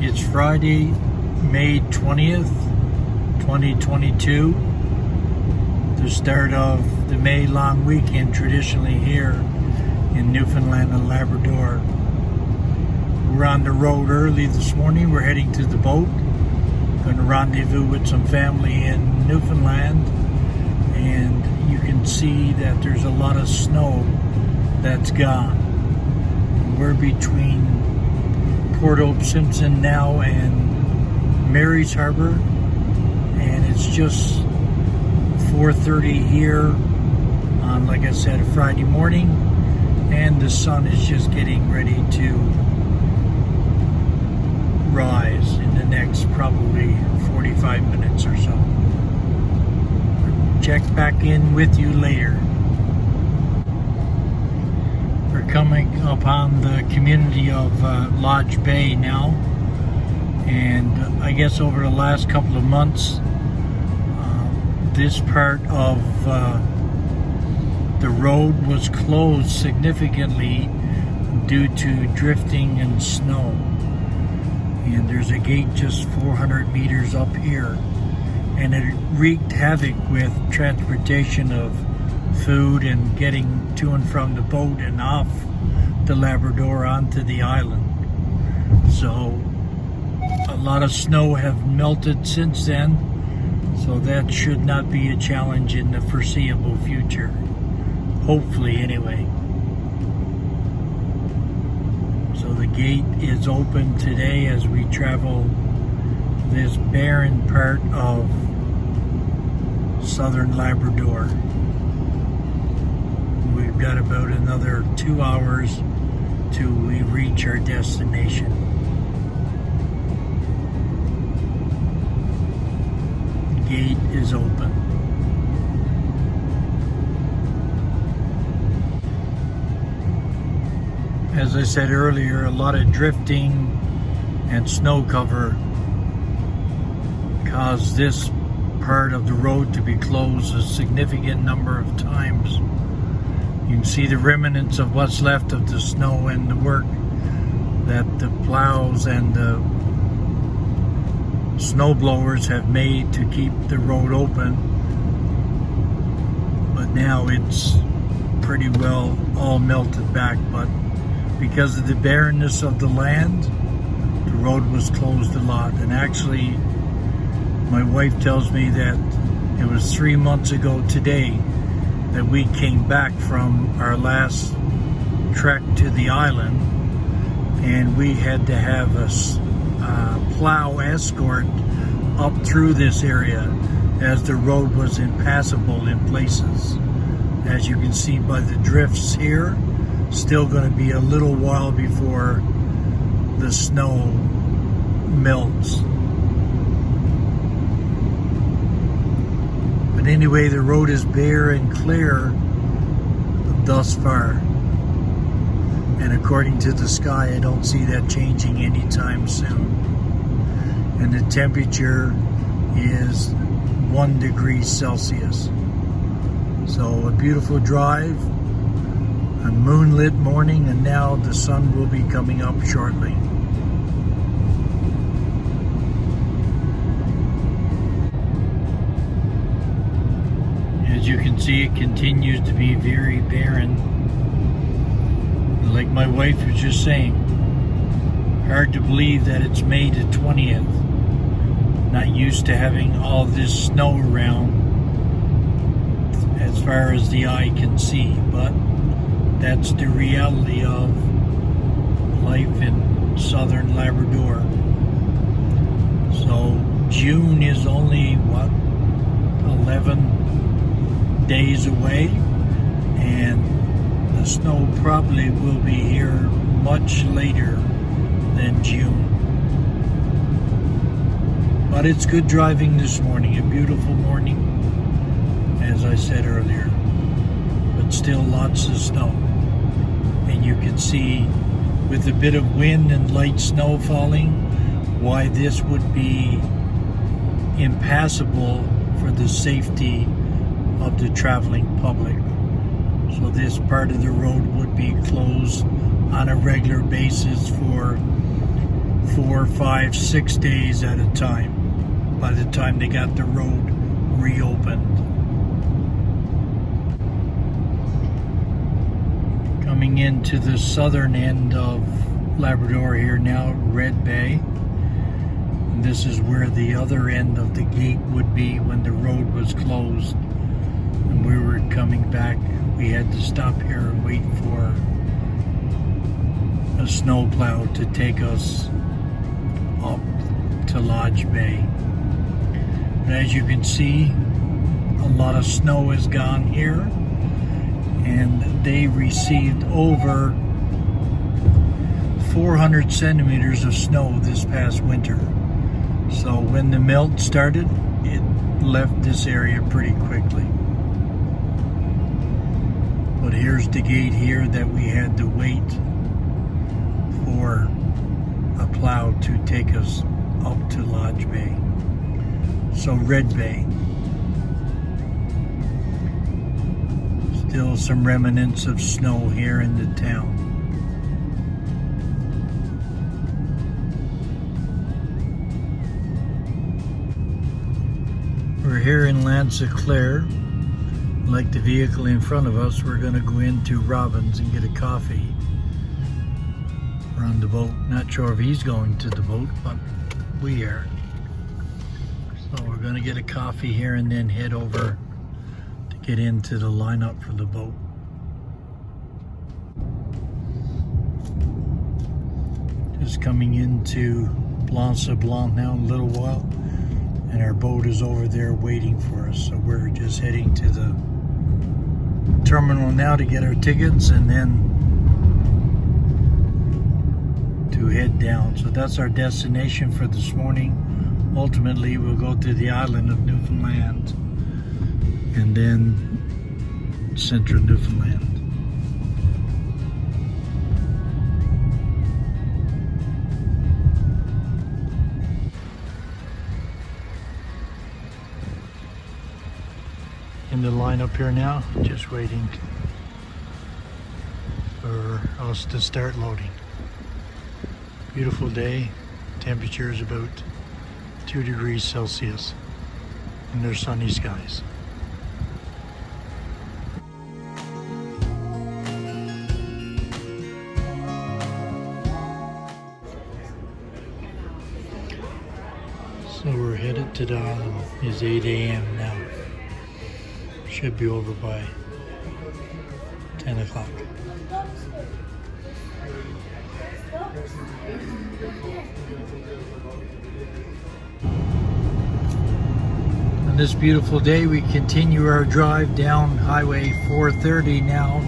It's Friday, May 20th, 2022, the start of the May long weekend traditionally here in Newfoundland and Labrador. We're on the road early this morning. We're heading to the boat. Going to rendezvous with some family in Newfoundland, and you can see that there's a lot of snow that's gone. We're between Port Hope Simpson now and Mary's Harbor, and it's just 4:30 here on, like I said, a Friday morning, and the sun is just getting ready to rise in the next probably 45 minutes or so. Check back in with you later. We're coming upon the community of Lodge Bay now, and I guess over the last couple of months this part of the road was closed significantly due to drifting and snow, and there's a gate just 400 meters up here, and it wreaked havoc with transportation of food and getting to and from the boat and off the Labrador onto the island. So a lot of snow have melted since then, so that should not be a challenge in the foreseeable future, hopefully anyway. So the gate is open today as we travel this barren part of southern Labrador. We've got about another 2 hours till we reach our destination. The gate is open. As I said earlier, a lot of drifting and snow cover caused this part of the road to be closed a significant number of times. You can see the remnants of what's left of the snow and the work that the plows and the snow blowers have made to keep the road open. But now it's pretty well all melted back. But because of the barrenness of the land, the road was closed a lot. And actually, my wife tells me that it was 3 months ago today that we came back from our last trek to the island, and we had to have a plow escort up through this area as the road was impassable in places. As you can see by the drifts here, still going to be a little while before the snow melts. But anyway, the road is bare and clear thus far. And according to the sky, I don't see that changing anytime soon. And the temperature is 1 degree Celsius. So a beautiful drive, a moonlit morning, and now the sun will be coming up shortly. As you can see, it continues to be very barren. Like my wife was just saying, hard to believe that it's May the 20th. Not used to having all this snow around as far as the eye can see, but that's the reality of life in southern Labrador. So June is only, 11 days away, and the snow probably will be here much later than June. But it's good driving this morning, a beautiful morning, as I said earlier, but still lots of snow. And you can see with a bit of wind and light snow falling why this would be impassable for the safety of the traveling public. So this part of the road would be closed on a regular basis for 4, 5, 6 days at a time by the time they got the road reopened. Coming into the southern end of Labrador here now, Red Bay. And this is where the other end of the gate would be when the road was closed. And we were coming back. We had to stop here and wait for a snowplow to take us up to Lodge Bay. But as you can see, a lot of snow has gone here, and they received over 400 centimeters of snow this past winter. So when the melt started, it left this area pretty quickly. But here's the gate here that we had to wait for a plow to take us up to Lodge Bay. So Red Bay. Still some remnants of snow here in the town. We're here in Lanzaclaire. Like the vehicle in front of us, we're going to go into Robbins and get a coffee. We're on the boat. Not sure if he's going to the boat, but we are. So we're going to get a coffee here and then head over to get into the lineup for the boat. Just coming into Blanc-Sablon now in a little while, and our boat is over there waiting for us. So we're just heading to the terminal now to get our tickets and then to head down. So that's our destination for this morning. Ultimately, we'll go to the Island of Newfoundland and then central Newfoundland. In the line up here now, just waiting for us to start loading. Beautiful day. Temperature is about 2 degrees Celsius, and there's sunny skies. So we're headed to the island. It's 8 a.m. now. Should be over by 10 o'clock. On this beautiful day, we continue our drive down Highway 430 now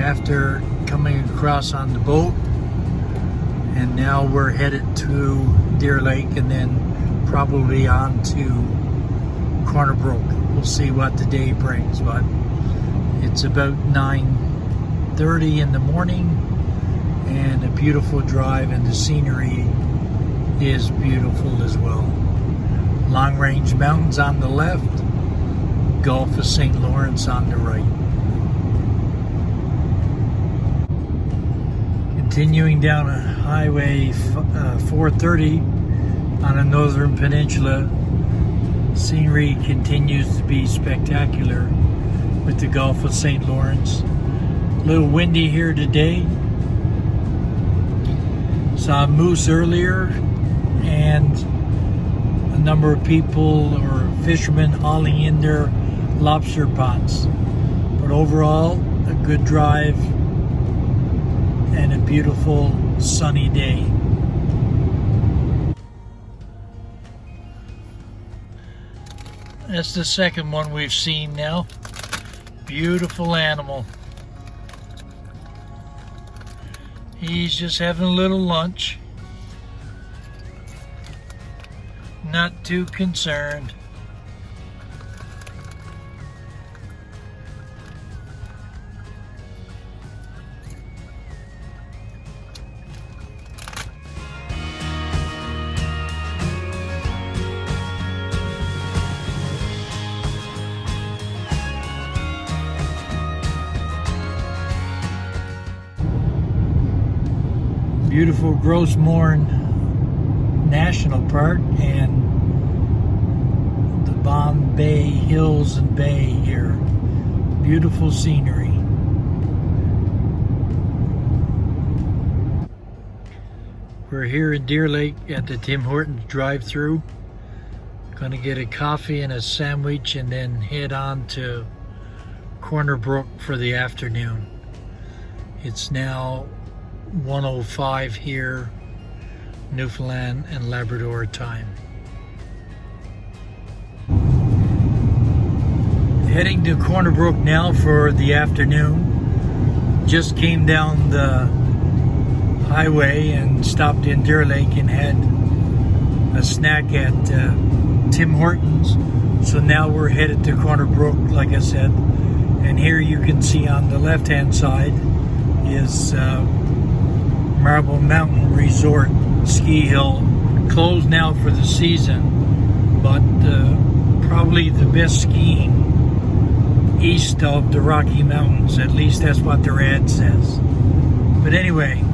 after coming across on the boat. And now we're headed to Deer Lake and then probably on to Corner Brook. We'll see what the day brings, but it's about 9:30 in the morning and a beautiful drive, and the scenery is beautiful as well. Long Range Mountains on the left, Gulf of St. Lawrence on the right. Continuing down Highway 430 on the Northern Peninsula, scenery continues to be spectacular with the Gulf of St. Lawrence. A little windy here today. Saw moose earlier and a number of people or fishermen hauling in their lobster pots. But overall, a good drive and a beautiful sunny day. That's the second one we've seen now. Beautiful animal. He's just having a little lunch. Not too concerned. Beautiful gross morn National Park and the Bombay Hills and Bay here. Beautiful scenery. We're here in Deer Lake at the Tim Hortons drive-thru. Gonna get a coffee and a sandwich and then head on to Corner Brook for the afternoon. It's now 1:05 here, Newfoundland and Labrador time. Heading to Corner Brook now for the afternoon. Just came down the highway and stopped in Deer Lake and had a snack at Tim Hortons. So now we're headed to Corner Brook, like I said. And here you can see on the left-hand side is Marble Mountain Resort Ski Hill, closed now for the season, but probably the best skiing east of the Rocky Mountains. At least that's what their ad says. But anyway,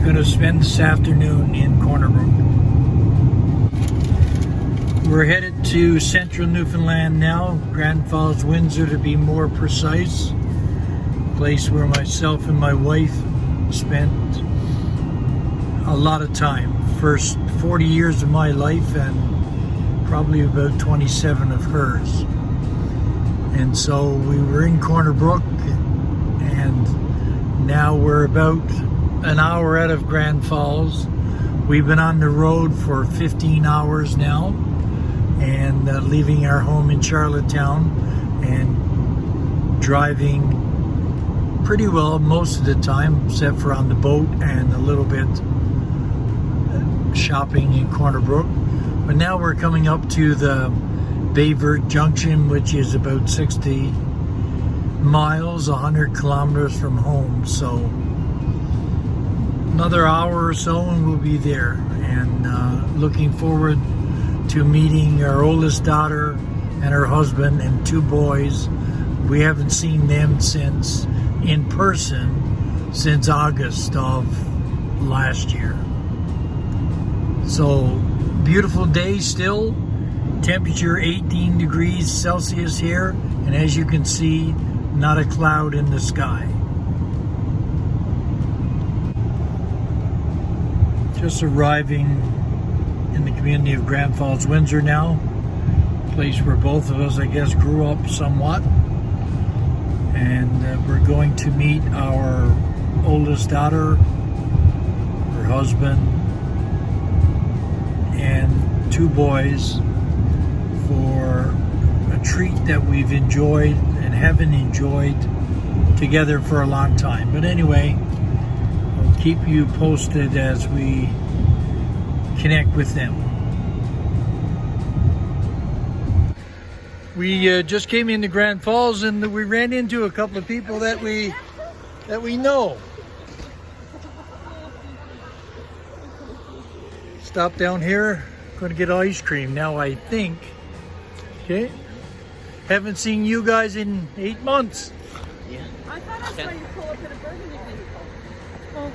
going to spend this afternoon in Corner Brook. We're headed to central Newfoundland now, Grand Falls Windsor to be more precise. Place where myself and my wife spent a lot of time. First 40 years of my life and probably about 27 of hers. And so we were in Corner Brook, and now we're about an hour out of Grand Falls. We've been on the road for 15 hours now, and leaving our home in Charlottetown and driving pretty well most of the time, except for on the boat and a little bit shopping in Corner Brook. But now we're coming up to the Bayvert Junction, which is about 60 miles, 100 kilometers from home. So another hour or so and we'll be there. And looking forward to meeting our oldest daughter and her husband and 2 boys. We haven't seen them in person since August of last year. So beautiful day still. Temperature 18 degrees Celsius here, and as you can see, not a cloud in the sky. Just arriving in the community of Grand Falls Windsor now, place where both of us, I guess, grew up somewhat. And we're going to meet our oldest daughter, her husband, and 2 boys for a treat that we've enjoyed and haven't enjoyed together for a long time. But anyway, I'll keep you posted as we connect with them. We just came into Grand Falls and we ran into a couple of people that we know. Stop down here, going to get ice cream now, I think. Okay. Haven't seen you guys in 8 months. Yeah. I thought I saw you pull up in a burgundy vehicle. Oh.